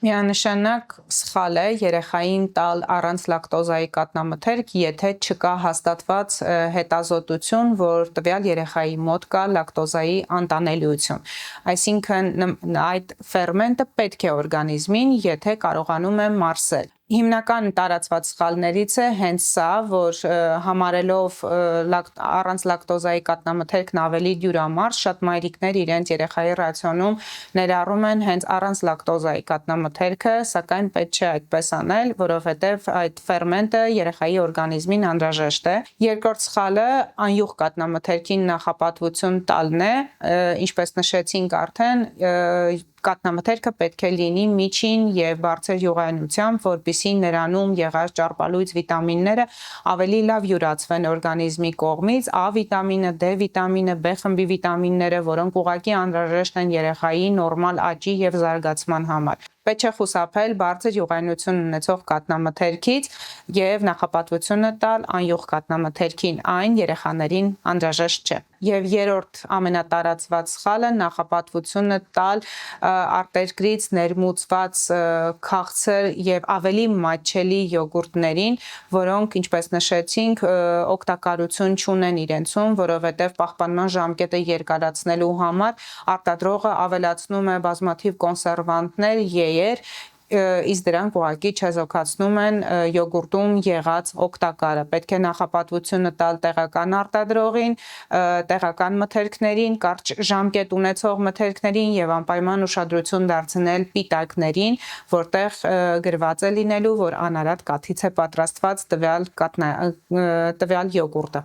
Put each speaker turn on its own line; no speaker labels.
Միանշանակ սխալ է երեխային տալ առանց լակտոզայի կաթնամթերք, եթե չկա հաստատված հետազոտություն, որ տվյալ երեխայի մոտ կա լակտոզայի անտանելիություն։ Այսինքն այդ ֆերմենտը պետք է օրգանիզմին, եթե կարողանում է մարսել։ Հիմնական տարածված սխալներից է հենց սա, որ համարելով առանց լակտոզայի կաթնամթերքն ավելի դյուրամարս, շատ մայրիկներ իրենց երեխայի ռացիոնում ներառում են հենց առանց լակտոզայի կաթնամթերքը, սակայն պետք չէ այդպես անել, որովհետև այդ ֆերմենտը երեխայի օրգանիզմին անհրաժեշտ է։ Երկրորդ սխալը անյուղ կաթնամթերքին նախապատվություն տալն է, ինչպես նշեցինք արդեն, կաթնամթերքը պետք է լինի միջին եւ բարձր յուղայնությամբ, որպեսզի նրանում եղած ճարպալույծ վիտամինները ավելի լավ յուրացվեն օրգանիզմի կողմից, A վիտամինը, D վիտամինը, B խմբի վիտամինները, որոնք ուղղակի անհրաժեշտ են երեխայի նորմալ աճի եւ զարգացման համար։ Պետք չէ խուսափել բարձր յուղայնություն ունեցող կաթնամթերքից եւ նախապատվությունը տալ անյուղ կաթնամթերքին, այն երեխաներին անհրաժեշտ չէ։ Եվ երրորդ ամենատարածված սխալը նախապատվությունը տալ արտերկրից ներմուծված քաղցր եւ ավելի մատչելի յոգուրտներին, որոնք, ինչպես նշեցինք, օգտակարություն չունեն իրենցում, որովհետեւ պահպանման ժամկետը երկարացնելու համար արտադրողը ավելացնում է բազմաթիվ կոնսերվանտներ, իսկ դրանք ուղղակի չեզոքացնում են յոգուրտում եղած օգտակարը։ Պետք է նախապատվությունը տալ տեղական արտադրողին, տեղական մթերքներին, կարճ ժամկետ ունեցող մթերքներին եւ անպայման ուշադրություն դարձնել պիտակներին, որտեղ գրված է լինելու, որ անարատ կաթից է պատրաստված տվյալ յոգուրտը։